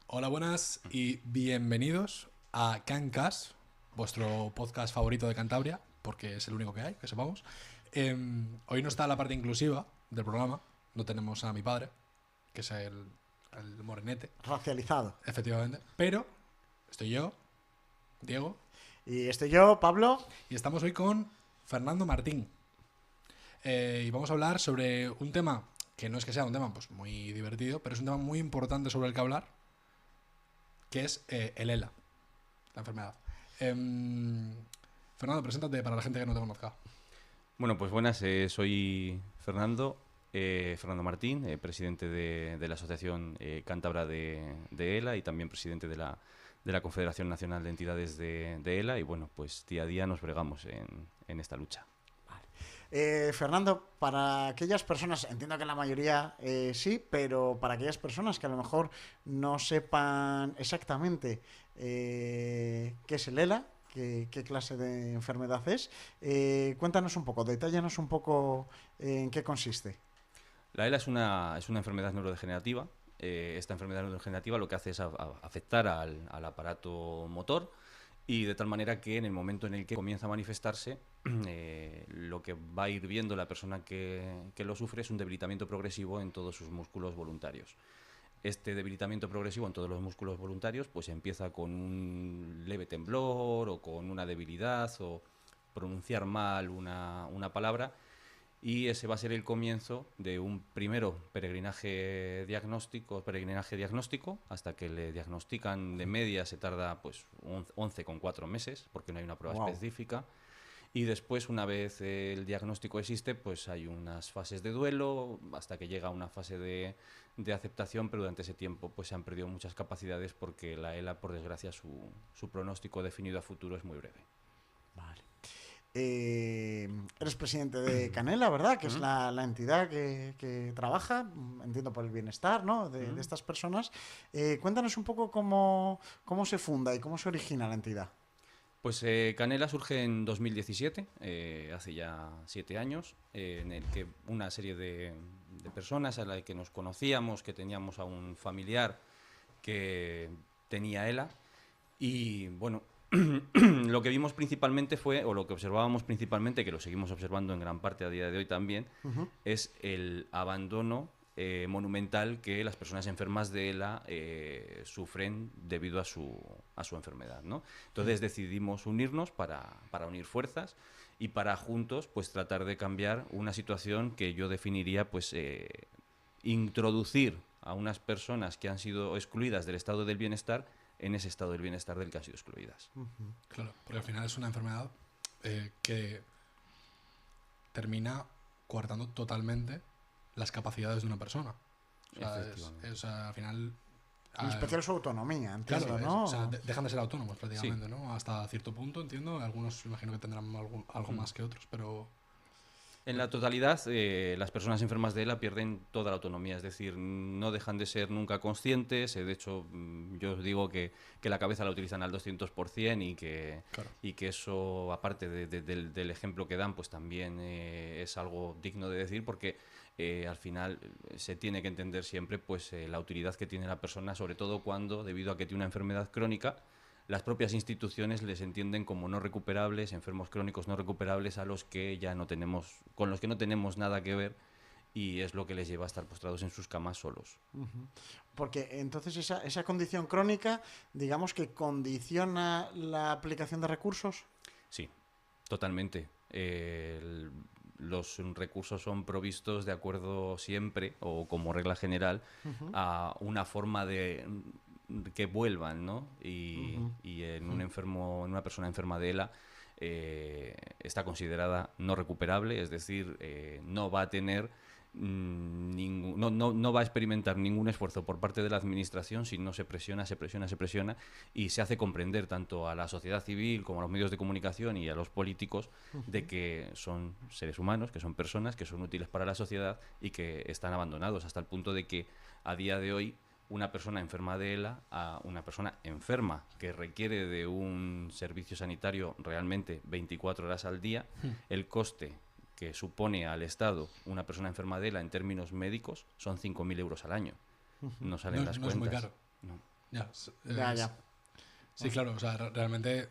Hola, buenas y bienvenidos a Cancast, vuestro podcast favorito de Cantabria, porque es el único que hay, que sepamos. Hoy no está la parte inclusiva del programa, no tenemos a mi padre, que es el morenete, Racializado. efectivamente, pero estoy yo, Diego, Y estoy yo, Pablo. y estamos hoy con Fernando Martín. Y vamos a hablar sobre un tema que no es que sea un tema pues, muy divertido, pero es un tema muy importante sobre el que hablar, que es el ELA, la enfermedad. Fernando, preséntate para la gente que no te conozca. Bueno, pues buenas, soy Fernando Martín, presidente de la Asociación Cántabra de ELA y también presidente de la Confederación Nacional de Entidades de ELA y bueno, pues día a día nos bregamos en esta lucha. Fernando, para aquellas personas, entiendo que la mayoría sí, pero para aquellas personas que a lo mejor no sepan exactamente qué es el ELA, qué clase de enfermedad es, cuéntanos un poco, detállanos un poco en qué consiste. La ELA es una enfermedad neurodegenerativa. Esta enfermedad neurodegenerativa lo que hace es afectar al aparato motor y de tal manera que en el momento en el que comienza a manifestarse, lo que va a ir viendo la persona que lo sufre es un debilitamiento progresivo en todos sus músculos voluntarios. Este debilitamiento progresivo en todos los músculos voluntarios pues empieza con un leve temblor o con una debilidad o pronunciar mal una palabra, y ese va a ser el comienzo de un primero peregrinaje diagnóstico, hasta que le diagnostican. De media se tarda pues 11,4 meses, porque no hay una prueba específica. Y después, una vez el diagnóstico existe, pues hay unas fases de duelo hasta que llega una fase de aceptación, pero durante ese tiempo pues se han perdido muchas capacidades porque la ELA, por desgracia, su pronóstico definido a futuro es muy breve. Vale. Eres presidente de Canela, ¿verdad? Que es la entidad que trabaja, entiendo, por el bienestar, ¿no? de estas personas. Cuéntanos un poco cómo se funda y cómo se origina la entidad. Pues Canela surge en 2017, hace ya 7 años, en el que una serie de personas a las que nos conocíamos, que teníamos a un familiar que tenía ELA, y bueno, lo que vimos principalmente fue, o lo que observábamos principalmente, que lo seguimos observando en gran parte a día de hoy también, es el abandono monumental que las personas enfermas de ELA sufren debido a su enfermedad, ¿no? Entonces decidimos unirnos para unir fuerzas y para juntos pues tratar de cambiar una situación que yo definiría pues introducir a unas personas que han sido excluidas del estado del bienestar en ese estado del bienestar del que han sido excluidas. Claro, porque al final es una enfermedad que termina coartando totalmente las capacidades de una persona. O sea, al final... En especial su autonomía, entiendo, Claro, ¿no? o sea, dejan de ser autónomos prácticamente, Sí. ¿no? Hasta cierto punto, entiendo. Algunos imagino que tendrán algo más que otros, pero... En la totalidad, las personas enfermas de ELA pierden toda la autonomía, es decir, no dejan de ser nunca conscientes. De hecho, yo os digo que la cabeza la utilizan al 200% Claro. y que eso, aparte del ejemplo que dan, pues también es algo digno de decir, porque al final se tiene que entender siempre pues la utilidad que tiene la persona, sobre todo cuando, debido a que tiene una enfermedad crónica, las propias instituciones les entienden como no recuperables, enfermos crónicos no recuperables, a los que ya no tenemos, con los que no tenemos nada que ver, y es lo que les lleva a estar postrados en sus camas solos. Porque entonces esa condición crónica, digamos que condiciona la aplicación de recursos. Sí, totalmente. Los recursos son provistos de acuerdo siempre, o como regla general, a una forma de que vuelvan, ¿no? Y en un enfermo, en una persona enferma de ELA, está considerada no recuperable, es decir, no va a tener no va a experimentar ningún esfuerzo por parte de la administración si no se presiona y se hace comprender tanto a la sociedad civil como a los medios de comunicación y a los políticos de que son seres humanos, que son personas, que son útiles para la sociedad y que están abandonados, hasta el punto de que a día de hoy una persona enferma de ELA a una persona enferma que requiere de un servicio sanitario realmente 24 horas al día, el coste que supone al Estado una persona enferma de ELA en términos médicos son 5.000 euros al año. No salen las no cuentas. Es muy caro. No. Ya, Ya. Sí, claro, o sea, realmente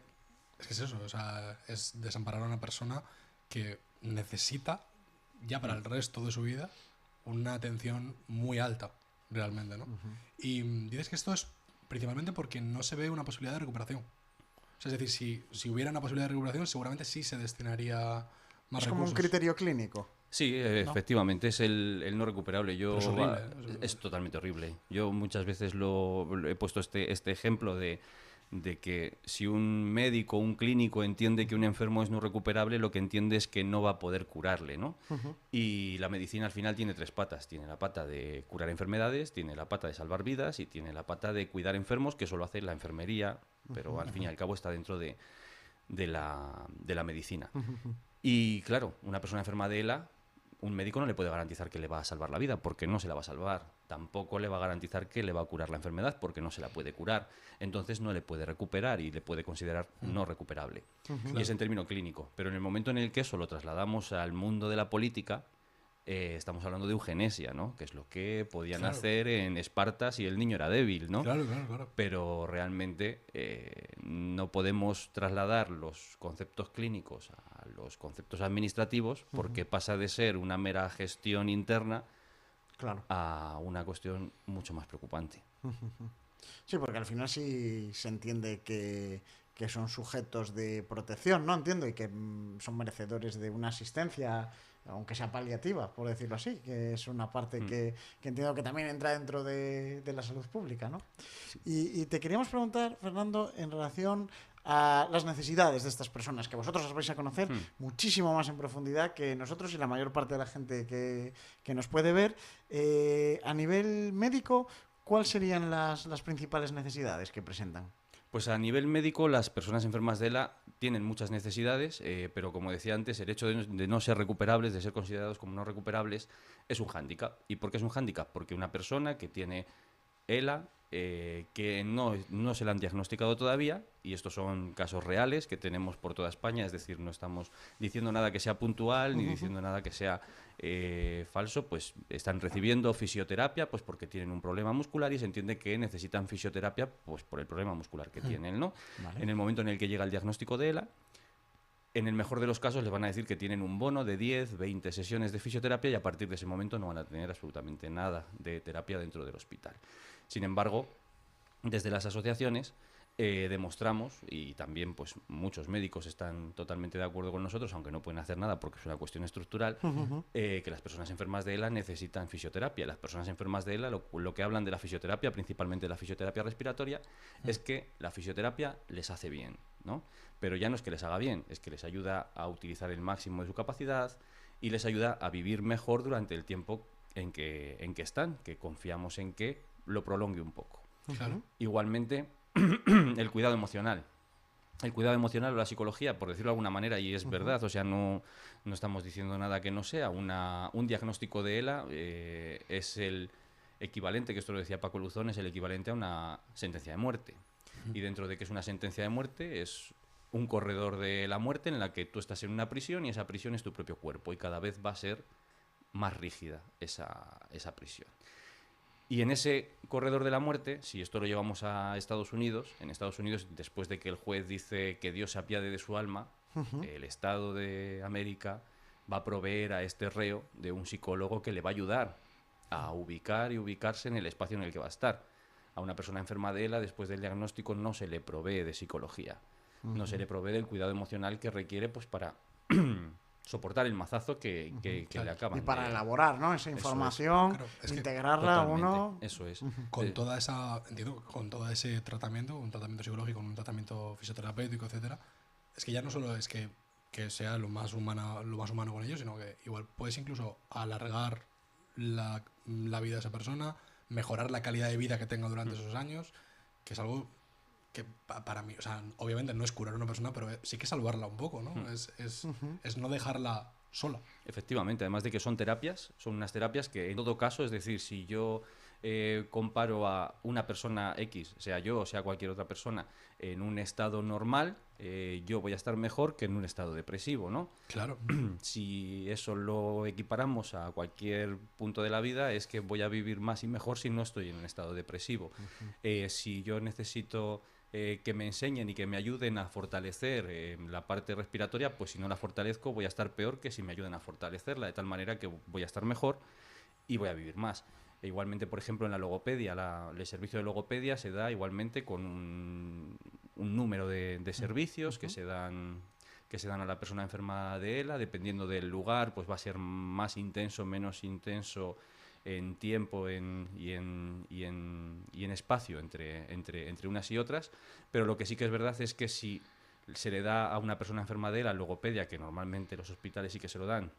es que es eso, o sea, es desamparar a una persona que necesita ya para el resto de su vida una atención muy alta, realmente, ¿no? Y dices que esto es principalmente porque no se ve una posibilidad de recuperación. O sea, es decir, si hubiera una posibilidad de recuperación, seguramente sí se destinaría más Es como un recursos. criterio clínico. Sí, ¿No? efectivamente, es el no recuperable. Pero es horrible, ¿eh? Es totalmente horrible. Yo muchas veces he puesto este ejemplo de que si un médico o un clínico entiende que un enfermo es no recuperable, lo que entiende es que no va a poder curarle, ¿no? Y la medicina al final tiene tres patas. Tiene la pata de curar enfermedades, tiene la pata de salvar vidas y tiene la pata de cuidar enfermos, que solo hace la enfermería, pero al fin y al cabo está dentro de la medicina. Y claro, una persona enferma de ELA, un médico no le puede garantizar que le va a salvar la vida, porque no se la va a salvar. Tampoco le va a garantizar que le va a curar la enfermedad, porque no se la puede curar. Entonces no le puede recuperar y le puede considerar no recuperable. Y es en término clínico. Pero en el momento en el que eso lo trasladamos al mundo de la política, estamos hablando de eugenesia, ¿no? Que es lo que podían Claro. hacer en Esparta si el niño era débil, ¿no? Claro. Pero realmente no podemos trasladar los conceptos clínicos a los conceptos administrativos porque pasa de ser una mera gestión interna Claro. a una cuestión mucho más preocupante. Sí, porque al final sí se entiende que son sujetos de protección, ¿no? Entiendo, y que son merecedores de una asistencia, aunque sea paliativa, por decirlo así, que es una parte que entiendo que también entra dentro de la salud pública, ¿no? Y te queríamos preguntar, Fernando, en relación a las necesidades de estas personas, que vosotros os vais a conocer muchísimo más en profundidad que nosotros y la mayor parte de la gente que nos puede ver. A nivel médico, ¿cuáles serían las principales necesidades que presentan? Pues a nivel médico, las personas enfermas de ELA tienen muchas necesidades, pero como decía antes, el hecho de no ser recuperables, de ser considerados como no recuperables, es un hándicap. ¿Y por qué es un hándicap? Porque una persona que tiene ELA, que no se la han diagnosticado todavía, y estos son casos reales que tenemos por toda España, es decir, no estamos diciendo nada que sea puntual, ni diciendo nada que sea falso, pues están recibiendo fisioterapia pues porque tienen un problema muscular y se entiende que necesitan fisioterapia pues por el problema muscular que tienen, ¿no? Vale. En el momento en el que llega el diagnóstico de ELA, en el mejor de los casos les van a decir que tienen un bono de 10, 20 sesiones de fisioterapia y a partir de ese momento no van a tener absolutamente nada de terapia dentro del hospital. Sin embargo, desde las asociaciones demostramos, y también pues muchos médicos están totalmente de acuerdo con nosotros, aunque no pueden hacer nada porque es una cuestión estructural, que las personas enfermas de ELA necesitan fisioterapia. Las personas enfermas de ELA lo que hablan de la fisioterapia, principalmente de la fisioterapia respiratoria, es que la fisioterapia les hace bien, ¿no? Pero ya no es que les haga bien, es que les ayuda a utilizar el máximo de su capacidad y les ayuda a vivir mejor durante el tiempo en que están, que confiamos en que lo prolongue un poco. Claro. Igualmente, el cuidado emocional. El cuidado emocional o la psicología, por decirlo de alguna manera, y es verdad, o sea, no estamos diciendo nada que no sea. Un diagnóstico de ELA es el equivalente, que esto lo decía Paco Luzón, es el equivalente a una sentencia de muerte. Y dentro de que es una sentencia de muerte, es un corredor de la muerte en la que tú estás en una prisión y esa prisión es tu propio cuerpo y cada vez va a ser más rígida esa prisión. Y en ese corredor de la muerte, si esto lo llevamos a Estados Unidos, en Estados Unidos, después de que el juez dice que Dios se apiade de su alma, el Estado de América va a proveer a este reo de un psicólogo que le va a ayudar a ubicar y ubicarse en el espacio en el que va a estar. A una persona enferma de ELA, después del diagnóstico, no se le provee de psicología, no se le provee del cuidado emocional que requiere pues para soportar el mazazo que le acaban Y para de... elaborar, ¿no? Esa información, Claro, es que integrarla a Totalmente, uno. eso es. Con toda esa, entiendo, con todo ese tratamiento, un tratamiento psicológico, un tratamiento fisioterapéutico, etcétera, es que ya no solo es que sea lo más humano con ellos, sino que igual puedes incluso alargar la vida de esa persona, mejorar la calidad de vida que tenga durante esos años, que es algo que para mí, o sea, obviamente no es curar a una persona, pero sí que salvarla un poco, ¿no? Es no dejarla sola. Efectivamente, además de que son terapias, son unas terapias que en todo caso, es decir, si yo comparo a una persona X, sea yo o sea cualquier otra persona, en un estado normal, yo voy a estar mejor que en un estado depresivo, ¿no? Claro. Si eso lo equiparamos a cualquier punto de la vida, es que voy a vivir más y mejor si no estoy en un estado depresivo. Si yo necesito que me enseñen y que me ayuden a fortalecer la parte respiratoria, pues si no la fortalezco voy a estar peor que si me ayudan a fortalecerla, de tal manera que voy a estar mejor y voy a vivir más. E igualmente, por ejemplo, en la logopedia, el servicio de logopedia se da igualmente con un número de servicios que se dan a la persona enferma de ELA, dependiendo del lugar, pues va a ser más intenso, menos intenso en tiempo y en espacio entre unas y otras, pero lo que sí que es verdad es que si se le da a una persona enferma de ELA logopedia, que normalmente los hospitales sí que se lo dan,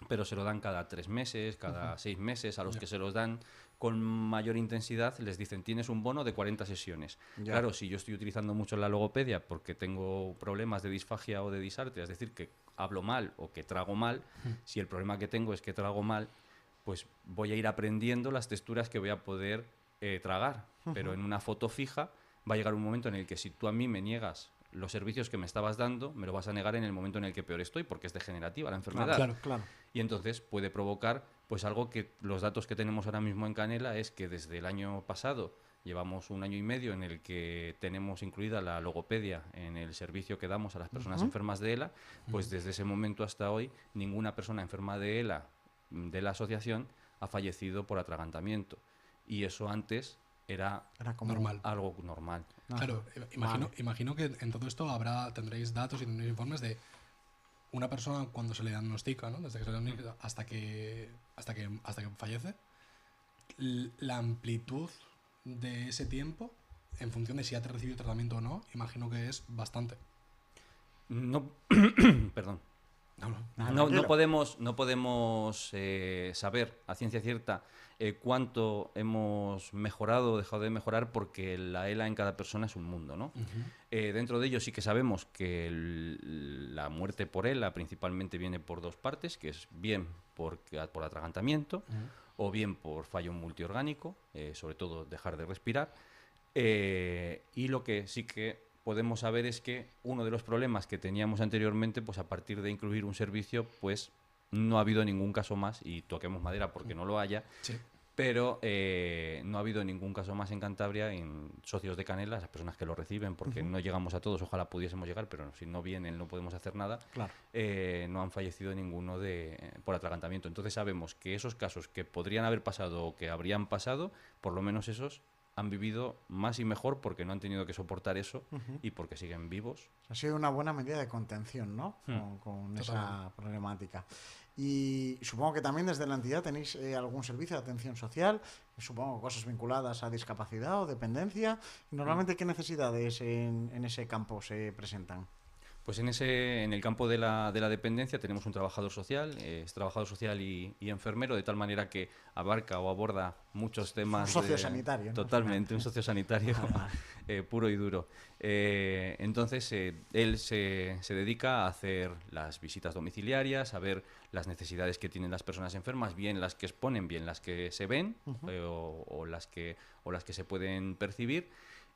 pero se lo dan cada 3 meses, cada 6 meses, a los que se los dan con mayor intensidad les dicen tienes un bono de 40 sesiones. Claro, si yo estoy utilizando mucho la logopedia porque tengo problemas de disfagia o de disartria, es decir, que hablo mal o que trago mal, si el problema que tengo es que trago mal, pues voy a ir aprendiendo las texturas que voy a poder tragar. Pero en una foto fija va a llegar un momento en el que si tú a mí me niegas los servicios que me estabas dando, me lo vas a negar en el momento en el que peor estoy, porque es degenerativa la enfermedad. Claro. Y entonces puede provocar pues algo que los datos que tenemos ahora mismo en Canela es que desde el año pasado llevamos 1 año y medio en el que tenemos incluida la logopedia en el servicio que damos a las personas enfermas de ELA, pues desde ese momento hasta hoy ninguna persona enferma de ELA de la asociación ha fallecido por atragantamiento. Y eso antes era como normal. Algo normal. Claro, imagino que en todo esto tendréis datos y tendréis informes de una persona cuando se le diagnostica, ¿no? Desde que se le diagnostica hasta que fallece, la amplitud de ese tiempo, en función de si ha recibido tratamiento o no, imagino que es bastante. No, perdón. No No podemos saber a ciencia cierta cuánto hemos mejorado o dejado de mejorar, porque la ELA en cada persona es un mundo, ¿no? Dentro de ello sí que sabemos que la muerte por ELA principalmente viene por 2 partes, que es bien por atragantamiento o bien por fallo multiorgánico, sobre todo dejar de respirar. Y lo que sí que podemos saber es que uno de los problemas que teníamos anteriormente, pues a partir de incluir un servicio, pues no ha habido ningún caso más, y toquemos madera porque no lo haya, pero no ha habido ningún caso más en Cantabria, en socios de Canela, las personas que lo reciben, porque no llegamos a todos, ojalá pudiésemos llegar, pero si no vienen no podemos hacer nada, no han fallecido ninguno por atragantamiento. Entonces sabemos que esos casos que podrían haber pasado o que habrían pasado, por lo menos esos han vivido más y mejor porque no han tenido que soportar eso y porque siguen vivos. Ha sido una buena medida de contención, ¿no? Con esa problemática. Y supongo que también desde la entidad tenéis algún servicio de atención social, supongo cosas vinculadas a discapacidad o dependencia. Normalmente, ¿qué necesidades en ese campo se presentan? Pues en el campo de la dependencia tenemos un trabajador social, es trabajador social y enfermero, de tal manera que abarca o aborda muchos temas. Un sociosanitario, ¿no? Totalmente, un sociosanitario puro y duro. Entonces, él se dedica a hacer las visitas domiciliarias, a ver las necesidades que tienen las personas enfermas, bien las que exponen, bien las que se ven o las que se pueden percibir.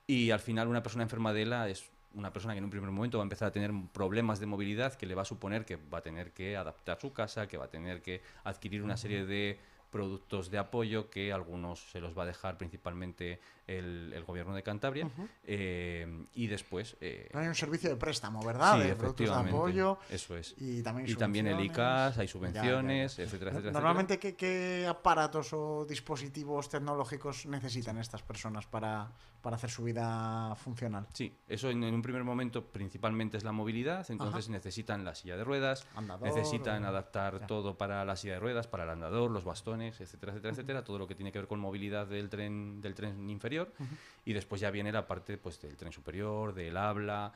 Y al final una persona enferma de ELA es una persona que en un primer momento va a empezar a tener problemas de movilidad, que le va a suponer que va a tener que adaptar su casa, que va a tener que adquirir una serie de productos de apoyo, que algunos se los va a dejar principalmente el gobierno de Cantabria, y después... hay un servicio de préstamo, ¿verdad? Sí, de productos de apoyo. Eso es. Y también el ICAS, hay subvenciones, etcétera. Normalmente, ¿qué aparatos o dispositivos tecnológicos necesitan estas personas para hacer su vida funcional? Sí, eso en un primer momento principalmente es la movilidad, entonces necesitan la silla de ruedas, andador, necesitan adaptar todo para la silla de ruedas, para el andador, los bastones, etcétera, todo lo que tiene que ver con movilidad del tren inferior, y después ya viene la parte pues del tren superior, del habla,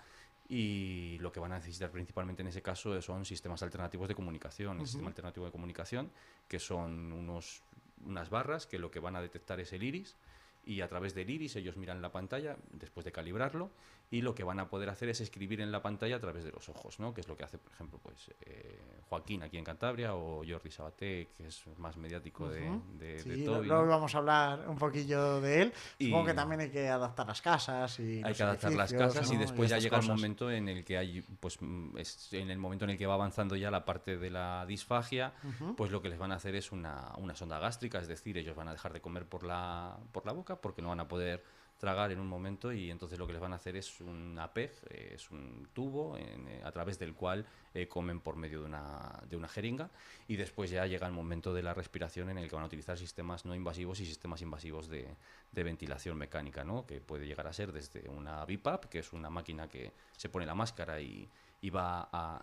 y lo que van a necesitar principalmente en ese caso son sistemas alternativos de comunicación. El sistema alternativo de comunicación, que son unas barras que lo que van a detectar es el iris, y a través del iris ellos miran la pantalla después de calibrarlo, y lo que van a poder hacer es escribir en la pantalla a través de los ojos, ¿no? Que es lo que hace, por ejemplo, pues Joaquín aquí en Cantabria, o Jordi Sabaté, que es más mediático de Sí, Toby, luego ¿no? vamos a hablar un poquillo de él. Supongo Y que también hay que adaptar las casas y hay los que adaptar las edificios, casas, ¿no? y después ya estas llega el cosas. momento en el que hay, pues es en el momento en el que va avanzando ya la parte de la disfagia, pues lo que les van a hacer es una sonda gástrica, es decir, ellos van a dejar de comer por la boca porque no van a poder tragar en un momento, y entonces lo que les van a hacer es un APEG, es un tubo a través del cual comen por medio de una jeringa, y después ya llega el momento de la respiración en el que van a utilizar sistemas no invasivos y sistemas invasivos de ventilación mecánica, ¿no? Que puede llegar a ser desde una BiPAP, que es una máquina que se pone la máscara y va a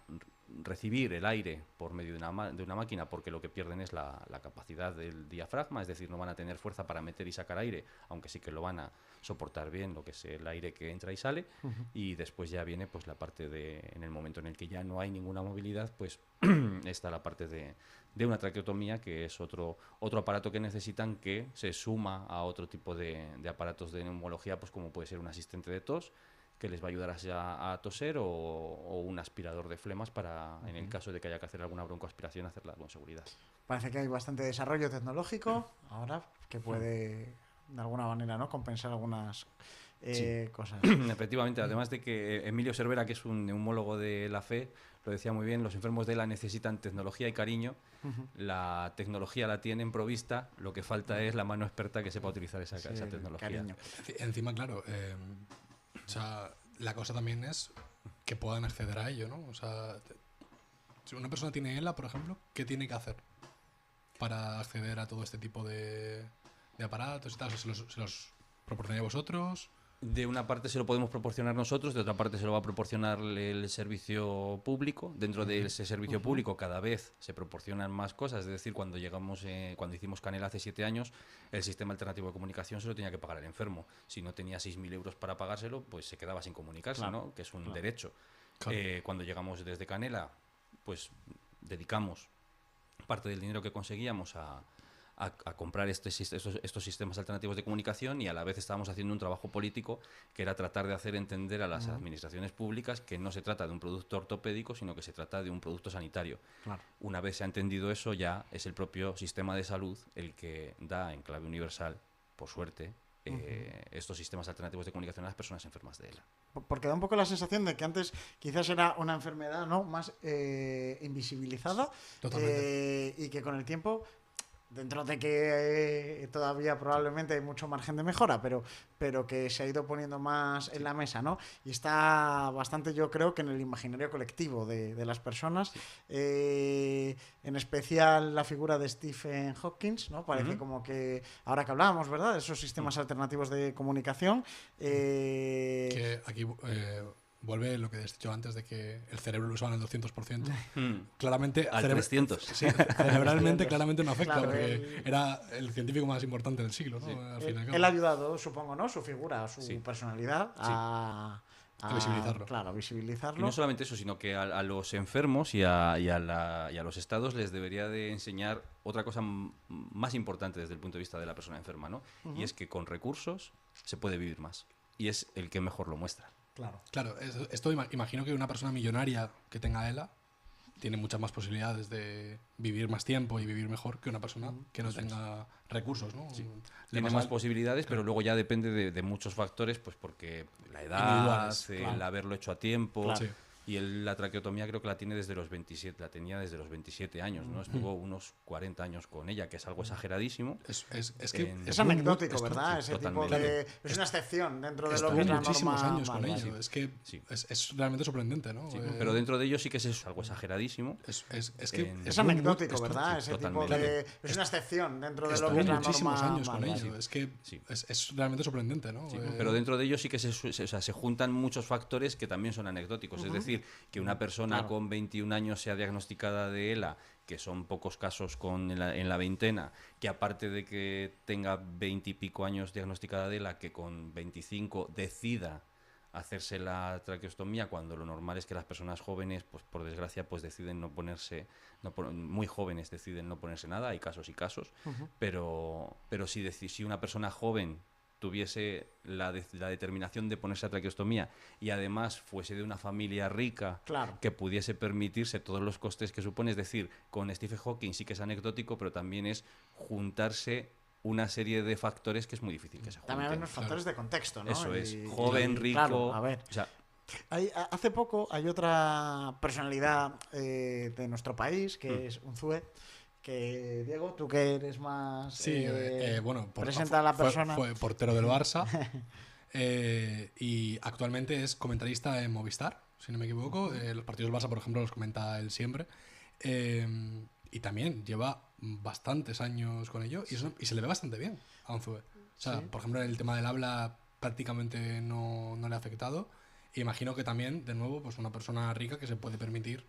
recibir el aire por medio de una máquina, porque lo que pierden es la capacidad del diafragma, es decir, no van a tener fuerza para meter y sacar aire, aunque sí que lo van a soportar bien lo que es el aire que entra y sale. Y después ya viene pues la parte en el momento en el que ya no hay ninguna movilidad, pues está la parte de una traqueotomía, que es otro aparato que necesitan, que se suma a otro tipo de aparatos de neumología, pues como puede ser un asistente de tos, que les va a ayudar a toser, o un aspirador de flemas para, en el caso de que haya que hacer alguna broncoaspiración, hacerla con seguridad. Parece que hay bastante desarrollo tecnológico ahora que puede, de alguna manera, ¿no?, compensar algunas cosas. Efectivamente, además de que Emilio Cervera, que es un neumólogo de la FE, lo decía muy bien, los enfermos de ELA necesitan tecnología y cariño. La tecnología la tienen provista, lo que falta es la mano experta que sepa utilizar esa tecnología. Cariño. Encima, claro, o sea, la cosa también es que puedan acceder a ello, ¿no? O sea, si una persona tiene ELA, por ejemplo, ¿qué tiene que hacer para acceder a todo este tipo de aparatos y tal? ¿Se los proporcionáis vosotros? De una parte se lo podemos proporcionar nosotros, de otra parte se lo va a proporcionar el servicio público. Dentro de ese servicio público cada vez se proporcionan más cosas, es decir, cuando hicimos Canela hace 7 años, el sistema alternativo de comunicación se lo tenía que pagar el enfermo. Si no tenía 6.000 euros para pagárselo, pues se quedaba sin comunicarse, Claro, ¿no? Que es un derecho. Claro. Cuando llegamos desde Canela, pues dedicamos parte del dinero que conseguíamos a comprar estos sistemas alternativos de comunicación, y a la vez estábamos haciendo un trabajo político que era tratar de hacer entender a las administraciones públicas que no se trata de un producto ortopédico, sino que se trata de un producto sanitario. Claro. Una vez se ha entendido eso, ya es el propio sistema de salud el que da en clave universal, por suerte, estos sistemas alternativos de comunicación a las personas enfermas de ELA. Porque da un poco la sensación de que antes quizás era una enfermedad, ¿no?, más invisibilizada, y que con el tiempo, dentro de que todavía probablemente hay mucho margen de mejora, pero que se ha ido poniendo más en la mesa, ¿no? Y está bastante, yo creo, que en el imaginario colectivo de las personas. En especial la figura de Stephen Hawking, ¿no? Parece como que, ahora que hablábamos, ¿verdad?, de esos sistemas alternativos de comunicación. Que aquí vuelve lo que has dicho antes, de que el cerebro lo usaban al 200%. Claramente, Al 300. Sí, cerebralmente claramente no afecta, Claro, porque era el científico más importante del siglo, ¿no? Sí. Al fin y al cabo. Él ha ayudado, supongo, ¿no?, su figura, su Sí. personalidad a visibilizarlo. Claro, a Y visibilizarlo. no solamente eso, sino que a los enfermos y a los estados les debería de enseñar otra cosa más importante desde el punto de vista de la persona enferma, ¿no? Y es que con recursos se puede vivir más. Y es el que mejor lo muestra. Claro, esto imagino que una persona millonaria que tenga ELA tiene muchas más posibilidades de vivir más tiempo y vivir mejor que una persona que no tenga recursos, ¿no? Sí. Le Tiene pasa- más posibilidades, pero luego ya depende de muchos factores, pues porque la edad, Individuales, el claro. haberlo hecho a tiempo. Claro. Sí. Y la traqueotomía creo que la tiene desde los 27, la tenía desde los 27 años, ¿no? Estuvo unos 40 años con ella, que es algo exageradísimo. Es que En- Es muy- anecdótico, esto- ¿verdad? sí, Ese tipo totalmente. de... Es una excepción dentro de lo Estuvo que es la muchísimos norma. años con Vale, ello. vale. Es que Sí. es realmente sorprendente, ¿no? Sí, pero dentro de ellos sí que es algo exageradísimo. Es que en- Es muy- anecdótico, esto- ¿verdad? sí, Ese tipo totalmente. de... Es una excepción dentro de lo Estuvo que es la muchísimos norma. años con Vale, ello. vale. Es que Sí. es realmente sorprendente, ¿no? Sí, pero dentro de ellos sí que se juntan muchos factores que también son anecdóticos. Es decir, que una persona Claro. con 21 años sea diagnosticada de ELA, que son pocos casos en la veintena, que aparte de que tenga 20 y pico años diagnosticada de ELA, que con 25 decida hacerse la traqueostomía, cuando lo normal es que las personas jóvenes, pues por desgracia, pues deciden no ponerse, muy jóvenes deciden no ponerse nada, hay casos y casos, pero si una persona joven tuviese la determinación de ponerse a traqueostomía y además fuese de una familia rica Claro. que pudiese permitirse todos los costes que supone. Es decir, con Stephen Hawking sí que es anecdótico, pero también es juntarse una serie de factores que es muy difícil que se junten. También hay unos factores de contexto, ¿no? Eso es, Y- joven, y, rico... claro, a ver, O sea, hace poco hay otra personalidad de nuestro país, que es Unzué, que, Diego, tú que eres más... Sí, bueno, presenta a la persona. fue portero del Barça y actualmente es comentarista en Movistar, si no me equivoco. Los partidos del Barça, por ejemplo, los comenta él siempre. Y también lleva bastantes años con ello y se le ve bastante bien a Unzué. O sea, Sí. por ejemplo, el tema del habla prácticamente no le ha afectado. Y imagino que también, de nuevo, pues una persona rica que se puede permitir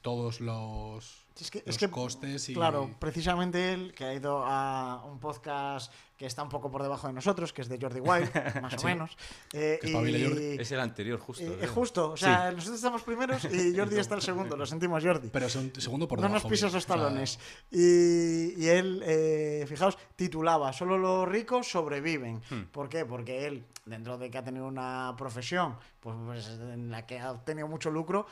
todos los, Es que, costes y... claro, precisamente él, que ha ido a un podcast que está un poco por debajo de nosotros, que es de Jordi Wild, más o menos. Que espabile Jordi. es el anterior, justo. Justo, o sea, nosotros estamos primeros y Jordi está el segundo, lo sentimos, Jordi. Pero es un segundo por No debajo. nos pisas bien. los O sea, talones. Y él, fijaos, titulaba "Solo los ricos sobreviven". ¿Por qué? Porque él, dentro de que ha tenido una profesión pues en la que ha obtenido mucho lucro,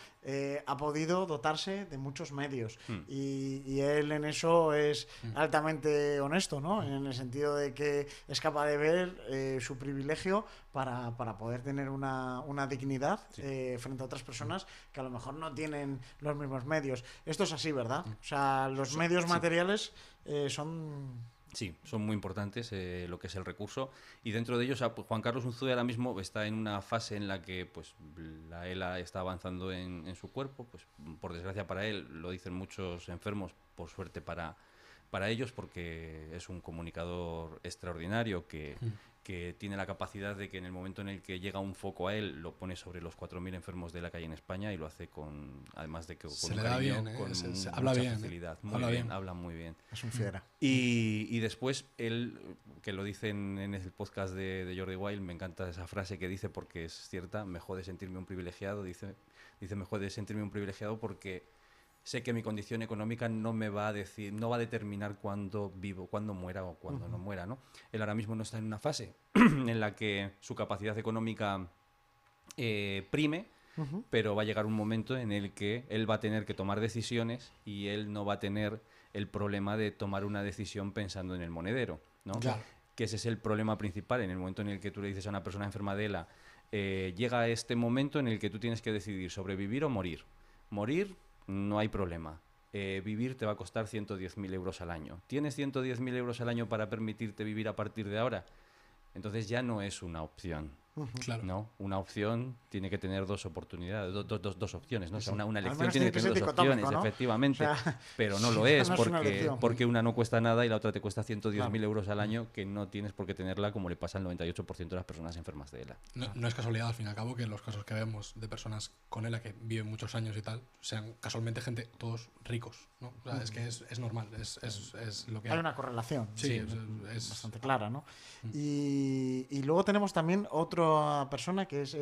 ha podido dotarse de muchos medios. Y él en eso es altamente honesto, ¿no? En el sentido de que es capaz de ver su privilegio para poder tener una dignidad frente a otras personas que a lo mejor no tienen los mismos medios. Esto es así, ¿verdad? O sea, los medios materiales son... Sí, son muy importantes lo que es el recurso, y dentro de ellos pues, Juan Carlos Unzué ahora mismo está en una fase en la que pues la ELA está avanzando en su cuerpo, pues por desgracia para él, lo dicen muchos enfermos, por suerte para ellos, porque es un comunicador extraordinario que tiene la capacidad de que en el momento en el que llega un foco a él, lo pone sobre los 4.000 enfermos de la calle en España, y lo hace además de que con Se un le da cariño, bien, con habla mucha bien, facilidad. Muy habla bien, bien. habla muy bien. Es un fiera. Y después él, que lo dice en el podcast de Jordi Wild, me encanta esa frase que dice porque es cierta: me jode sentirme un privilegiado, dice me jode sentirme un privilegiado porque sé que mi condición económica no me va a decir, no va a determinar cuándo vivo, cuándo muera o cuándo no muera, ¿no? Él ahora mismo no está en una fase en la que su capacidad económica prime, pero va a llegar un momento en el que él va a tener que tomar decisiones y él no va a tener el problema de tomar una decisión pensando en el monedero, ¿no? Claro. Que ese es el problema principal. En el momento en el que tú le dices a una persona enferma de ELA, llega este momento en el que tú tienes que decidir sobrevivir o morir. Morir, no hay problema. Vivir te va a costar 110.000 euros al año. ¿Tienes 110.000 euros al año para permitirte vivir a partir de ahora? Entonces ya no es una opción. Claro. ¿No? Una opción tiene que tener dos oportunidades, dos opciones, ¿no? O sea, una Al elección menos tiene que tiene que tener ser dos opciones, dicotómico, ¿no? efectivamente, O sea, pero no lo es, no es una elección. porque una no cuesta nada y la otra te cuesta 110.000 Claro. euros al año, que no tienes por qué tenerla, como le pasa al 98% de las personas enfermas de ELA. No es casualidad, al fin y al cabo, que los casos que vemos de personas con ELA que viven muchos años y tal, sean casualmente gente, todos ricos, ¿no? O sea, es que es normal, es lo que Hay una correlación. Sí, es Bastante clara, ¿no? Y luego tenemos también otra persona que es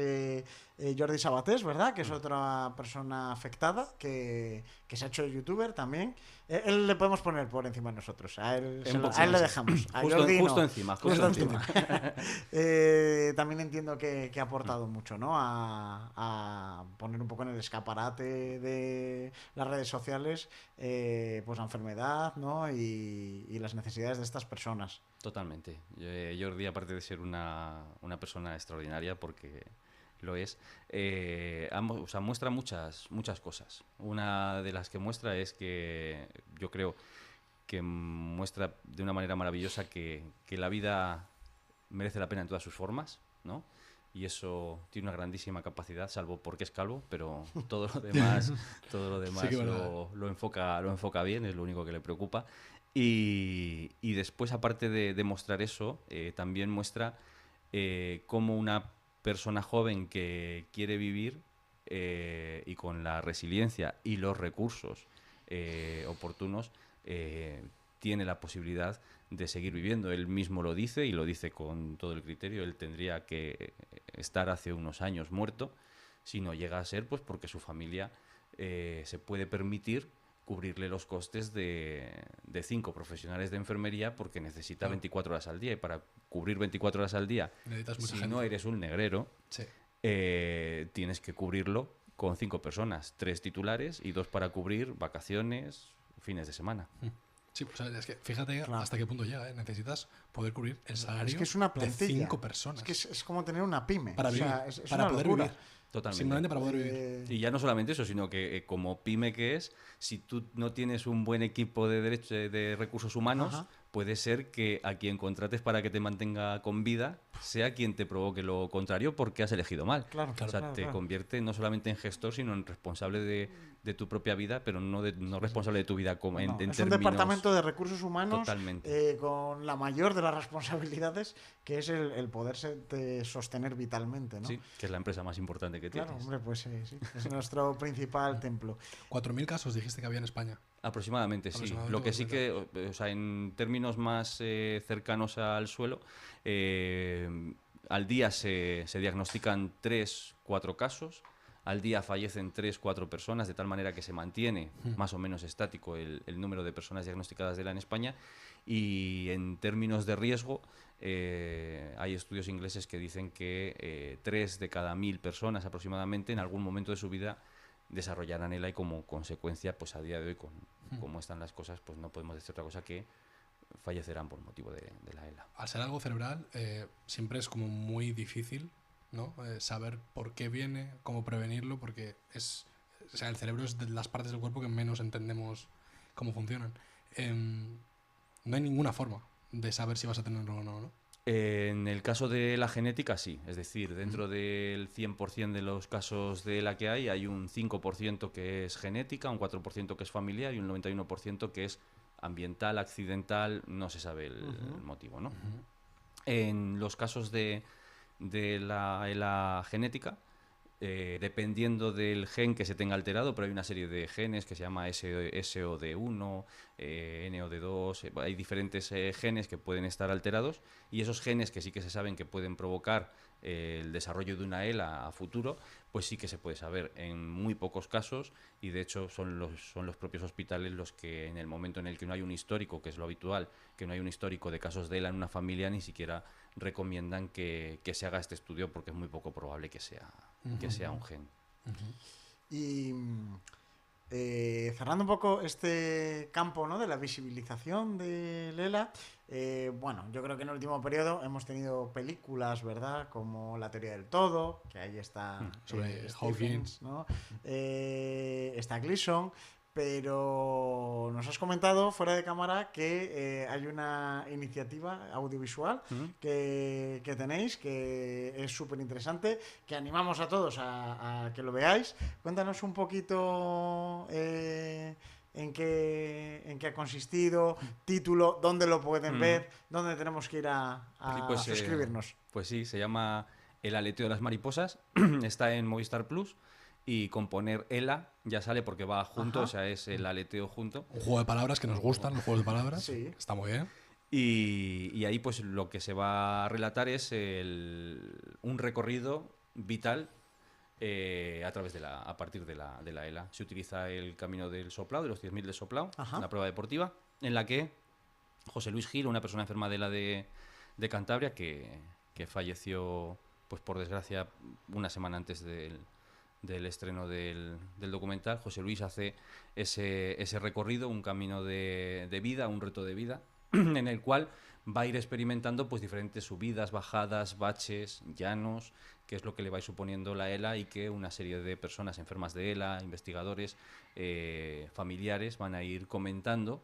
Jordi Sabatés, ¿verdad? Que es otra persona afectada que se ha hecho youtuber también. Él le podemos poner por encima de nosotros. A él, a él le dejamos. A Jordi justo no. encima. También entiendo que ha aportado mucho, ¿no? A poner un poco en el escaparate de las redes sociales pues la enfermedad, ¿no? Y las necesidades de estas personas. Totalmente. Jordi, aparte de ser una persona extraordinaria, porque lo es, o sea, muestra muchas cosas. Una de las que muestra es que yo creo que muestra de una manera maravillosa que la vida merece la pena en todas sus formas, ¿no? Y eso tiene una grandísima capacidad, salvo porque es calvo, pero todo lo demás Sí que lo enfoca bien, es lo único que le preocupa. Y después, aparte de mostrar eso, también muestra cómo una persona joven que quiere vivir y con la resiliencia y los recursos oportunos tiene la posibilidad de seguir viviendo. Él mismo lo dice, y lo dice con todo el criterio. Él tendría que estar hace unos años muerto si no llega a ser, pues porque su familia se puede permitir cubrirle los costes de 5 profesionales de enfermería porque necesita Claro. 24 horas al día. Y para cubrir 24 horas al día, Necesitas mucha si gente. no eres un negrero, Sí. tienes que cubrirlo con 5 personas, 3 titulares y 2 para cubrir vacaciones, fines de semana. Sí, pues es que fíjate Claro. hasta qué punto llega, ¿eh? Necesitas poder cubrir el salario Es que es una de plantilla. 5 personas. Es que es como tener una pyme. para O vivir, sea, es para una poder locura. vivir. Totalmente. Simplemente para poder vivir. Y ya no solamente eso, sino que como pyme que es, si tú no tienes un buen equipo de recursos humanos, Ajá. puede ser que a quien contrates para que te mantenga con vida sea quien te provoque lo contrario porque has elegido mal. Claro, O sea, claro, te claro. convierte no solamente en gestor, sino en responsable de tu propia vida, pero no responsable de tu vida como en No, es un términos... departamento de recursos humanos Totalmente. con la mayor de las responsabilidades, que es el poderse sostener vitalmente, ¿no? Sí, que es la empresa más importante que Claro, tienes. hombre, pues sí, es nuestro principal templo. 4.000 casos dijiste que había en España. Aproximadamente, sí. Aproximadamente Lo que sí 4.000 que, o sea, en términos más cercanos al suelo, al día se diagnostican 3-4 casos, al día fallecen 3-4 personas, de tal manera que se mantiene más o menos estático el número de personas diagnosticadas de ELA en España. Y en términos de riesgo, hay estudios ingleses que dicen que 3 de cada 1.000 personas aproximadamente en algún momento de su vida desarrollarán ELA y como consecuencia, pues a día de hoy, con cómo están las cosas, pues no podemos decir otra cosa que fallecerán por motivo de la ELA. Al ser algo cerebral, siempre es como muy difícil, ¿no? Saber por qué viene, cómo prevenirlo, porque o sea, el cerebro es de las partes del cuerpo que menos entendemos cómo funcionan. No hay ninguna forma de saber si vas a tenerlo o no, ¿no? En el caso de la genética, sí. Es decir, dentro del 100% de los casos de ELA que hay un 5% que es genética, un 4% que es familiar y un 91% que es ambiental, accidental, no se sabe el motivo, ¿no? En los casos de la ELA genética, dependiendo del gen que se tenga alterado, pero hay una serie de genes que se llama SOD1, NOD2, hay diferentes genes que pueden estar alterados y esos genes que sí que se saben que pueden provocar el desarrollo de una ELA a futuro, pues sí que se puede saber en muy pocos casos y de hecho son los propios hospitales los que en el momento en el que no hay un histórico, que es lo habitual, que no hay un histórico de casos de ELA en una familia, ni siquiera recomiendan que se haga este estudio porque es muy poco probable que sea un gen. Y cerrando un poco este campo, ¿no?, de la visibilización de Lela, bueno, yo creo que en el último periodo hemos tenido películas, ¿verdad?, como La teoría del todo, que ahí está sobre Stephens, ¿no? Está Gleason, pero nos has comentado fuera de cámara que hay una iniciativa audiovisual que tenéis, que es súper interesante, que animamos a todos a que lo veáis. Cuéntanos un poquito en qué ha consistido, título, dónde lo pueden ver, dónde tenemos que ir a Sí, pues, suscribirnos. Pues sí, se llama El aleteo de las mariposas, está en Movistar Plus. Y con poner ELA ya sale porque va junto, o sea, es el aleteo junto. Un juego de palabras que nos gustan, los juegos de palabras. Sí. Está muy bien. Y ahí pues lo que se va a relatar es un recorrido vital a partir de la ELA. Se utiliza el camino del soplao, de los 10.000 de soplao, una prueba deportiva, en la que José Luis Gil, una persona enferma de ELA de Cantabria, que falleció, pues por desgracia, una semana antes del estreno del documental, José Luis hace ese recorrido, un camino de vida, un reto de vida, en el cual va a ir experimentando pues diferentes subidas, bajadas, baches, llanos, que es lo que le va a ir suponiendo la ELA y que una serie de personas enfermas de ELA, investigadores, familiares, van a ir comentando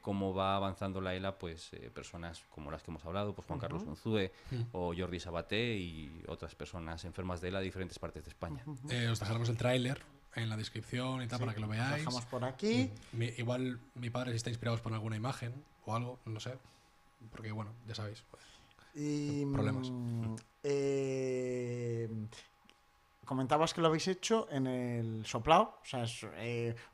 cómo va avanzando la ELA, pues personas como las que hemos hablado, pues Juan Carlos Unzúe o Jordi Sabaté y otras personas enfermas de ELA de diferentes partes de España. Os dejaremos el tráiler en la descripción y tal para que lo veáis. Dejamos por aquí. Igual mi padre si está inspirado por alguna imagen o algo, no sé. Porque bueno, ya sabéis. Y problemas. Comentabas que lo habéis hecho en el Soplao, o sea, es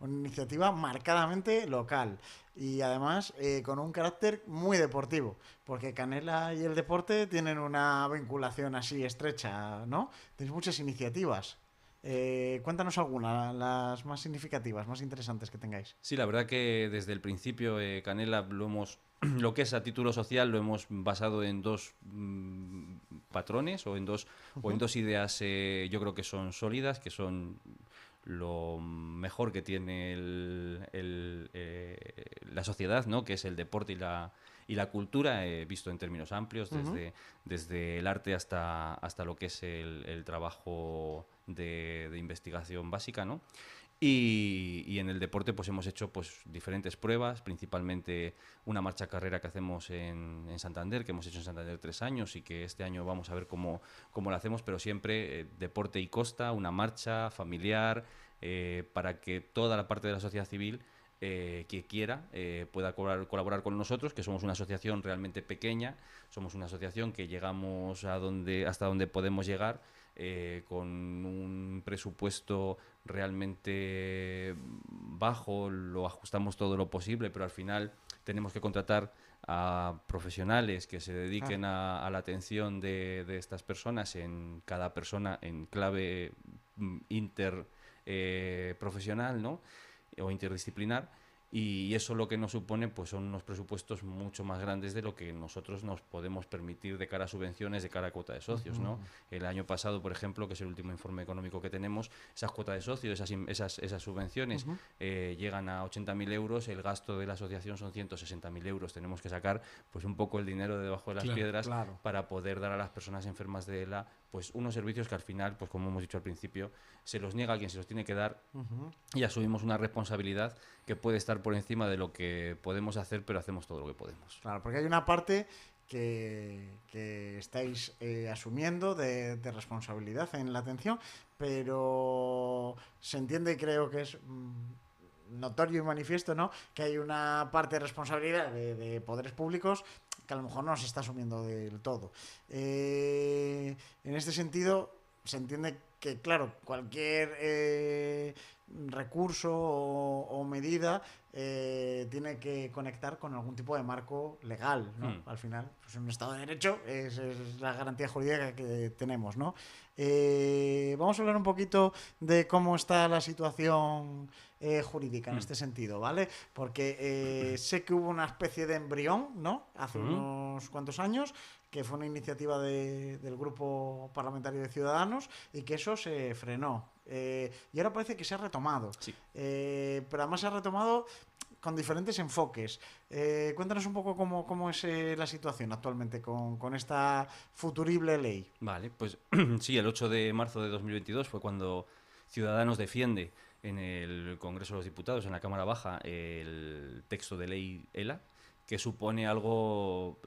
una iniciativa marcadamente local y además con un carácter muy deportivo, porque Canela y el deporte tienen una vinculación así estrecha, ¿no? Tenéis muchas iniciativas. Cuéntanos alguna, las más significativas, más interesantes que tengáis. Sí, la verdad que desde el principio Canela lo que es a título social lo hemos basado en dos patrones o en dos ideas, yo creo que son sólidas, que son lo mejor que tiene la sociedad, ¿no? Que es el deporte y la cultura, visto en términos amplios, desde el arte hasta lo que es el trabajo de investigación básica, ¿no? Y en el deporte pues hemos hecho pues diferentes pruebas, principalmente una marcha carrera que hacemos en Santander, que hemos hecho en Santander 3 años y que este año vamos a ver cómo lo hacemos, pero siempre deporte y costa, una marcha familiar, para que toda la parte de la sociedad civil que quiera pueda colaborar con nosotros, que somos una asociación realmente pequeña, somos una asociación que llegamos hasta donde podemos llegar, con un presupuesto realmente bajo, lo ajustamos todo lo posible, pero al final tenemos que contratar a profesionales que se dediquen a la atención de estas personas, en cada persona en clave profesional, ¿no? O interdisciplinar. Y eso lo que nos supone pues son unos presupuestos mucho más grandes de lo que nosotros nos podemos permitir de cara a subvenciones, de cara a cuota de socios, ¿no? El año pasado, por ejemplo, que es el último informe económico que tenemos, esas cuotas de socios, esas subvenciones llegan a 80.000 euros, el gasto de la asociación son 160.000 euros. Tenemos que sacar pues un poco el dinero de debajo de las piedras para poder dar a las personas enfermas de ELA pues unos servicios que al final, pues como hemos dicho al principio, se los niega a quien se los tiene que dar y asumimos una responsabilidad que puede estar por encima de lo que podemos hacer, pero hacemos todo lo que podemos. Claro, porque hay una parte que estáis asumiendo de responsabilidad en la atención, pero se entiende y creo que es notorio y manifiesto, ¿no?, que hay una parte de responsabilidad de poderes públicos que a lo mejor no se está asumiendo del todo. En este sentido, se entiende que, claro, cualquier recurso o medida tiene que conectar con algún tipo de marco legal, ¿no? Al final, pues un Estado de Derecho es la garantía jurídica que tenemos, ¿no? Vamos a hablar un poquito de cómo está la situación jurídica en este sentido, ¿vale? Porque sé que hubo una especie de embrión, ¿no?, hace unos cuantos años, que fue una iniciativa del Grupo Parlamentario de Ciudadanos y que eso se frenó. Y ahora parece que se ha retomado. Sí. Pero además se ha retomado con diferentes enfoques. Cuéntanos un poco cómo es la situación actualmente con esta futurible ley. Vale, pues sí, el 8 de marzo de 2022 fue cuando Ciudadanos defiende en el Congreso de los Diputados, en la Cámara Baja, el texto de ley ELA, que supone algo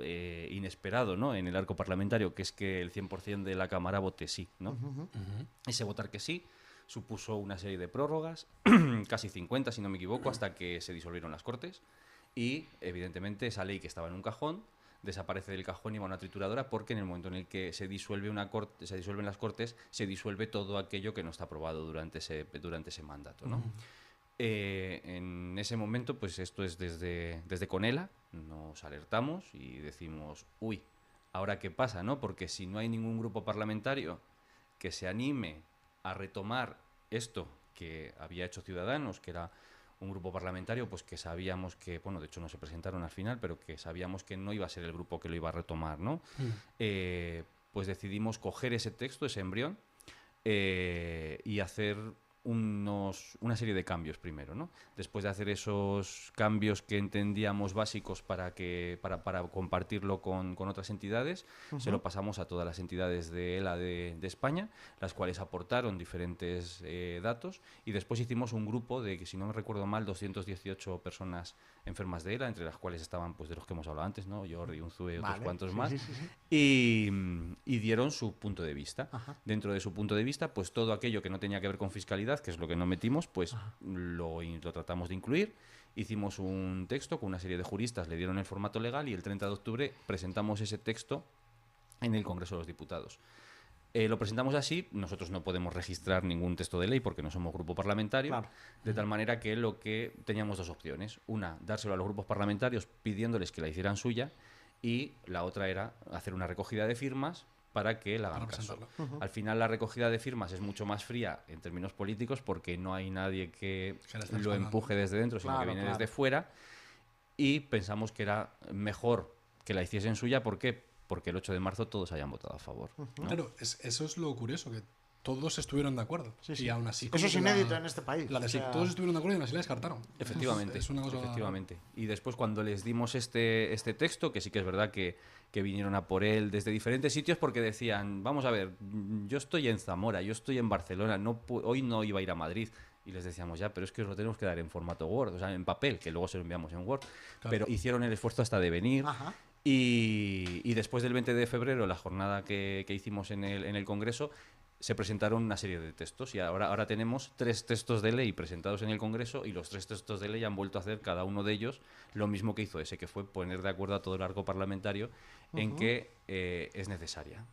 inesperado, ¿no?, en el arco parlamentario, que es que el 100% de la Cámara vote sí, ¿no? Ese votar que sí supuso una serie de prórrogas, casi 50 si no me equivoco, hasta que se disolvieron las Cortes y evidentemente esa ley que estaba en un cajón desaparece del cajón y va a una trituradora, porque en el momento en el que se disuelven las Cortes, se disuelve todo aquello que no está aprobado durante ese mandato, ¿no? En ese momento, pues esto es desde Conela, nos alertamos y decimos, uy, ¿ahora qué pasa, no? Porque si no hay ningún grupo parlamentario que se anime a retomar esto que había hecho Ciudadanos, que era un grupo parlamentario pues que sabíamos que, bueno, de hecho no se presentaron al final, pero que sabíamos que no iba a ser el grupo que lo iba a retomar, ¿no? Pues decidimos coger ese texto, ese embrión, y hacer una serie de cambios primero, ¿no? Después de hacer esos cambios que entendíamos básicos para compartirlo con otras entidades, se lo pasamos a todas las entidades de ELA de España, las cuales aportaron diferentes datos, y después hicimos un grupo de, que si no me recuerdo mal, 218 personas enfermas de ELA, entre las cuales estaban pues de los que hemos hablado antes, ¿no?, Jordi, Unzue y otros cuantos más, sí. Y dieron su punto de vista. Dentro de su punto de vista, pues todo aquello que no tenía que ver con fiscalidad, que es lo que no metimos, pues lo tratamos de incluir. Hicimos un texto con una serie de juristas, le dieron el formato legal y el 30 de octubre presentamos ese texto en el Congreso de los Diputados. Lo presentamos así, nosotros no podemos registrar ningún texto de ley porque no somos grupo parlamentario, claro. De tal manera que teníamos dos opciones. Una, dárselo a los grupos parlamentarios pidiéndoles que la hicieran suya, y la otra era hacer una recogida de firmas para que le hagan Para caso. presentarlo. Al final la recogida de firmas es mucho más fría en términos políticos porque no hay nadie que Que la esté lo respaldando. empuje desde dentro, sino que Claro, viene claro. desde fuera, y pensamos que era mejor que la hiciesen suya. ¿Por qué? Porque el 8 de marzo todos hayan votado a favor, ¿no? Claro, eso es lo curioso, que todos estuvieron de acuerdo. Sí, sí. Y aún así... Eso como es que inédito en este país. La de O sea, todos estuvieron de acuerdo y aún así la descartaron. Efectivamente, Es una cosa... efectivamente. Y después cuando les dimos este texto, que sí que es verdad que vinieron a por él desde diferentes sitios porque decían, vamos a ver, yo estoy en Zamora, yo estoy en Barcelona, hoy no iba a ir a Madrid. Y les decíamos, ya, pero es que os lo tenemos que dar en formato Word, o sea, en papel, que luego se lo enviamos en Word. Claro. Pero hicieron el esfuerzo hasta de venir. Ajá. Y después del 20 de febrero, la jornada que hicimos en el Congreso, se presentaron una serie de textos. Y ahora tenemos 3 textos de ley presentados en el Congreso, y los 3 textos de ley han vuelto a hacer cada uno de ellos lo mismo que hizo ese, que fue poner de acuerdo a todo el arco parlamentario en que es necesaria.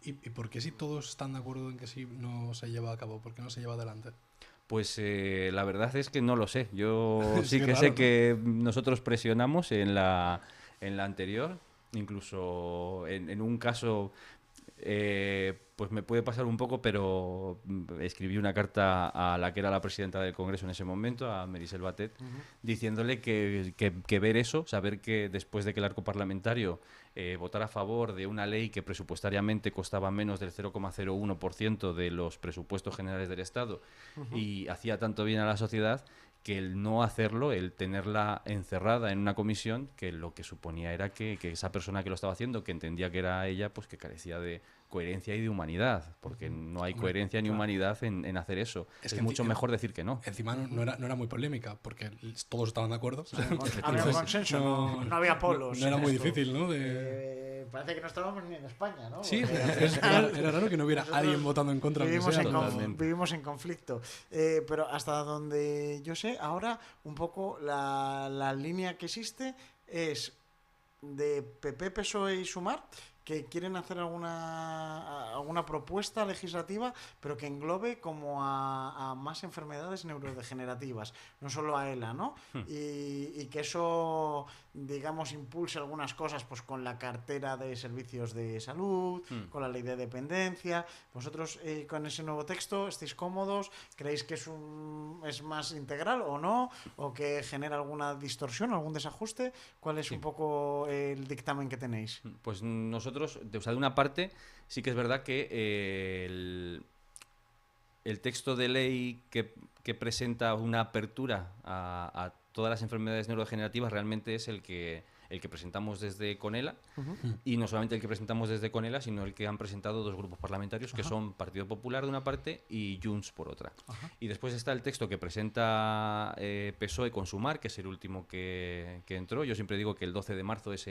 ¿Y por qué si todos están de acuerdo en que sí no se lleva a cabo? ¿Por qué no se lleva adelante? Pues la verdad es que no lo sé. Yo sí Qué que raro, sé ¿no? que nosotros presionamos en la anterior, incluso en un caso, pues me puede pasar un poco, pero escribí una carta a la que era la presidenta del Congreso en ese momento, a Merisel Batet, diciéndole que ver eso, saber que después de que el arco parlamentario votara a favor de una ley que presupuestariamente costaba menos del 0,01% de los presupuestos generales del Estado y hacía tanto bien a la sociedad, que el no hacerlo, el tenerla encerrada en una comisión, que lo que suponía era que esa persona que lo estaba haciendo, que entendía que era ella, pues que carecía de coherencia y de humanidad, porque no hay Hombre, coherencia ni humanidad en hacer eso. Es Es que mucho mejor decir que no. Encima no era muy polémica, porque todos estaban de acuerdo. Había un consenso, no había polos. No era en muy esto. difícil, ¿no? De... Parece que no estábamos ni en España, ¿no? Sí, Porque era raro que no hubiera nosotros alguien votando en contra. aunque sea, ¿no? vivimos en conflicto. Pero hasta donde yo sé, ahora un poco la línea que existe es de PP, PSOE y Sumar, que quieren hacer alguna propuesta legislativa, pero que englobe como a más enfermedades neurodegenerativas, no solo a ELA, ¿no? Y que eso, digamos, impulse algunas cosas, pues con la cartera de servicios de salud, con la ley de dependencia. ¿Vosotros con ese nuevo texto estáis cómodos? ¿Creéis que es más integral o no? ¿O que genera alguna distorsión, algún desajuste? ¿Cuál es un poco el dictamen que tenéis? Pues nosotros, o sea, de una parte, sí que es verdad que el texto de ley que presenta una apertura a todas las enfermedades neurodegenerativas realmente es el que presentamos desde Conela, y no solamente el que presentamos desde Conela, sino el que han presentado 2 grupos parlamentarios, que son Partido Popular de una parte y Junts por otra. Y después está el texto que presenta PSOE con Sumar, que es el último que entró. Yo siempre digo que el 12 de marzo es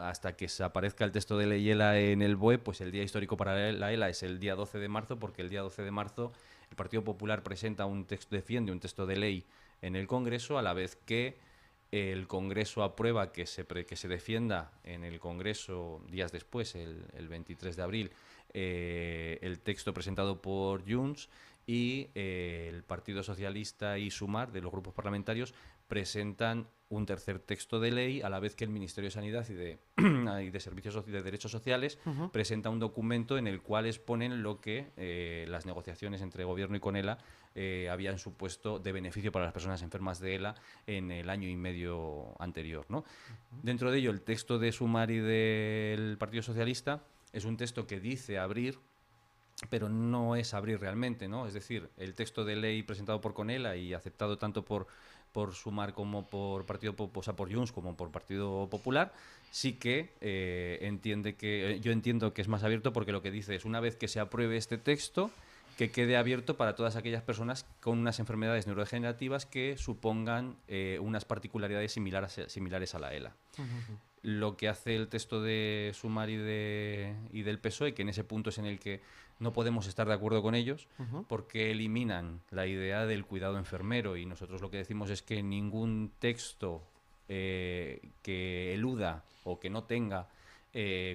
hasta que se aparezca el texto de ley ELA en el BOE, pues el día histórico para la ELA es el día 12 de marzo, porque el día 12 de marzo el Partido Popular defiende un texto de ley en el Congreso, a la vez que el Congreso aprueba que se defienda en el Congreso días después, el 23 de abril, el texto presentado por Junts, y el Partido Socialista y Sumar, de los grupos parlamentarios, presentan un tercer texto de ley, a la vez que el Ministerio de Sanidad y de Servicios de Derechos Sociales presenta un documento en el cual exponen lo que las negociaciones entre Gobierno y Conela habían supuesto de beneficio para las personas enfermas de ELA en el año y medio anterior, ¿no? Dentro de ello, el texto de Sumar y del Partido Socialista es un texto que dice abrir, pero no es abrir realmente, ¿no? Es decir, el texto de ley presentado por Conela y aceptado tanto por Sumar como por por Junts como por Partido Popular, sí que yo entiendo que es más abierto, porque lo que dice es, una vez que se apruebe este texto, que quede abierto para todas aquellas personas con unas enfermedades neurodegenerativas que supongan unas particularidades similares a la ELA. Lo que hace el texto de Sumar y del PSOE, que en ese punto es en el que no podemos estar de acuerdo con ellos, porque eliminan la idea del cuidado enfermero, y nosotros lo que decimos es que ningún texto que eluda o que no tenga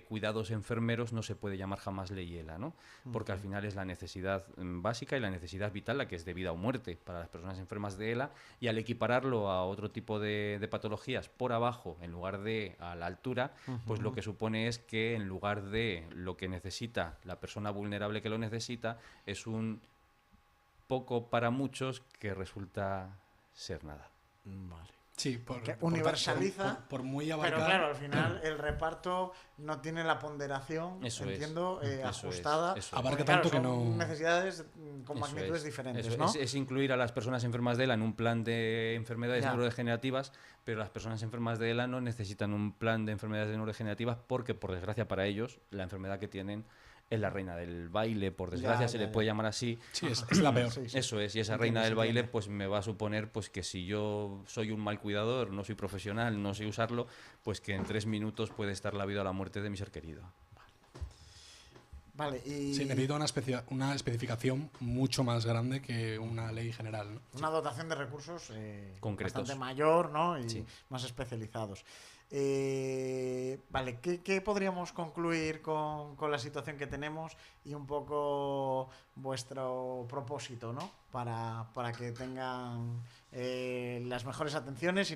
cuidados enfermeros no se puede llamar jamás ley ELA, ¿no? Porque al final es la necesidad básica y la necesidad vital la que es de vida o muerte para las personas enfermas de ELA, y al equipararlo a otro tipo de patologías por abajo en lugar de a la altura, pues lo que supone es que en lugar de lo que necesita la persona vulnerable que lo necesita, es un poco para muchos que resulta ser nada. Vale. Sí, Que universaliza, por muy abarcar. pero claro, al final el reparto no tiene la ponderación, Eso entiendo, es. ajustada. Eso es. Abarca Porque, tanto claro, que son no. necesidades con Eso magnitudes es, diferentes, eso ¿no? es incluir a las personas enfermas de ELA en un plan de enfermedades Ya. neurodegenerativas, pero las personas enfermas de ELA no necesitan un plan de enfermedades neurodegenerativas porque, por desgracia para ellos, la enfermedad que tienen es la reina del baile, por desgracia se le puede llamar así. Sí, es la peor. Sí, sí. Eso es, y esa Entiendo, reina se del baile entiende. pues me va a suponer pues que si yo soy un mal cuidador, no soy profesional, no sé usarlo, pues que en 3 minutos puede estar la vida o la muerte de mi ser querido. Vale, y Sí, necesito una especificación mucho más grande que una ley general, ¿no? una dotación de recursos Concretos. bastante mayor, ¿no? Y Sí. más especializados. Vale, ¿qué podríamos concluir con la situación que tenemos y un poco vuestro propósito, ¿no? Para que tengan las mejores atenciones y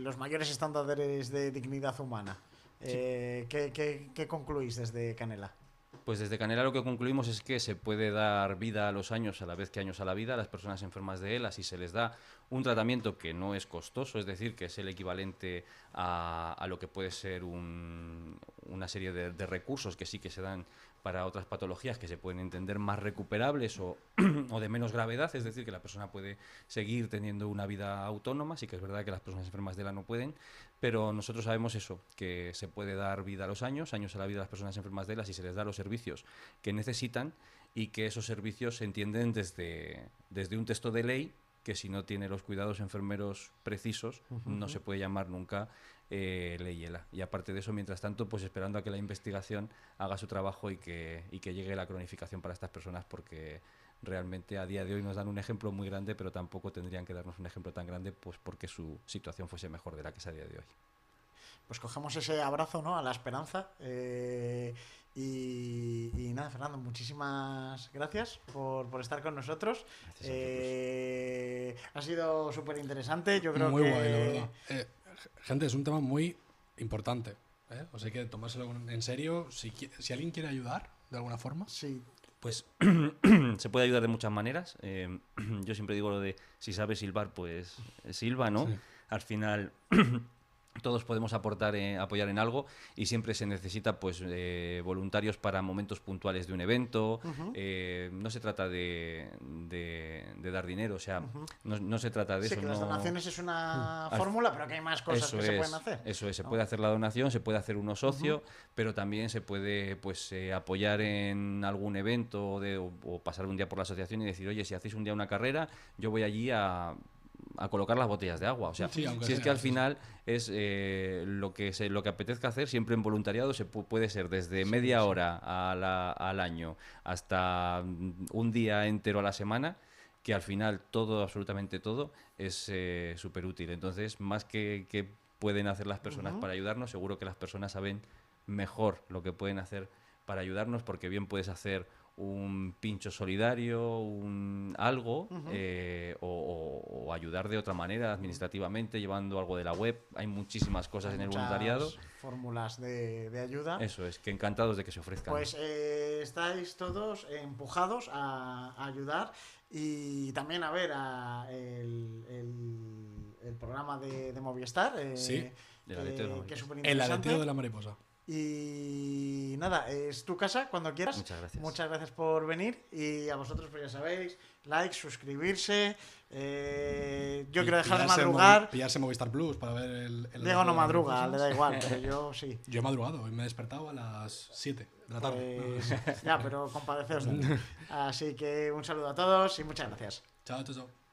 los mayores estándares de dignidad humana. ¿Qué concluís desde Canela? Pues desde Canela lo que concluimos es que se puede dar vida a los años a la vez que años a la vida a las personas enfermas de ELA si se les da un tratamiento que no es costoso, es decir, que es el equivalente a lo que puede ser una serie de recursos que sí que se dan para otras patologías que se pueden entender más recuperables o de menos gravedad, es decir, que la persona puede seguir teniendo una vida autónoma. Sí que es verdad que las personas enfermas de ELA no pueden, pero nosotros sabemos eso, que se puede dar vida a los años a la vida a las personas enfermas de ELA si se les da los servicios que necesitan, y que esos servicios se entienden desde un texto de ley que si no tiene los cuidados enfermeros precisos no se puede llamar nunca ley ELA. Y aparte de eso, mientras tanto, pues esperando a que la investigación haga su trabajo y que llegue la cronificación para estas personas, porque realmente a día de hoy nos dan un ejemplo muy grande, pero tampoco tendrían que darnos un ejemplo tan grande pues porque su situación fuese mejor de la que es a día de hoy. Pues cogemos ese abrazo, ¿no? A la esperanza. Y nada, Fernando, muchísimas gracias por estar con nosotros. Gracias a vosotros. Ha sido súper interesante. Yo creo Muy que guay, la verdad. Gente, es un tema muy importante, ¿eh? O sea, hay que tomárselo en serio. Si alguien quiere ayudar, de alguna forma. sí, Pues se puede ayudar de muchas maneras. Yo siempre digo lo de si sabes silbar, pues silba, ¿no? Sí. Al final todos podemos aportar, apoyar en algo, y siempre se necesita pues voluntarios para momentos puntuales de un evento. No se trata de dar dinero, o sea, no se trata de sé eso. que las no- donaciones es una fórmula, pero que hay más cosas Eso que se es, pueden hacer. Eso es, se ¿no? puede hacer la donación, se puede hacer uno socio, pero también se puede pues apoyar en algún evento o pasar un día por la asociación y decir, oye, si hacéis un día una carrera, yo voy allí a colocar las botellas de agua. O sea, Sí, aunque si es sea, que al sí, final es lo que apetezca hacer, siempre en voluntariado puede ser desde media hora al año hasta un día entero a la semana, que al final todo, absolutamente todo, es súper útil. Entonces, más que pueden hacer las personas para ayudarnos, seguro que las personas saben mejor lo que pueden hacer para ayudarnos, porque bien puedes hacer un pincho solidario, algo, o ayudar de otra manera administrativamente, llevando algo de la web. Hay muchísimas cosas Hay en el muchas voluntariado. fórmulas de ayuda. Eso es, que encantados de que se ofrezcan. Pues estáis todos empujados a ayudar, y también a ver el programa de Movistar. Sí, del aleteo de la que es mariposa. súper El interesante. aleteo de la mariposa. Y nada, es tu casa cuando quieras. Muchas gracias. Muchas gracias por venir, y a vosotros, pues ya sabéis, like, suscribirse. Yo quiero dejar de madrugar. Pillarse Movistar Plus para ver el Diego aleteo no de madruga, le mariposas. da igual, pero yo sí. Yo he madrugado, hoy me he despertado a las 7 de la tarde. Pues, ya, pero compadeceos de mí. Así que un saludo a todos y muchas gracias. Chao, chao, chao.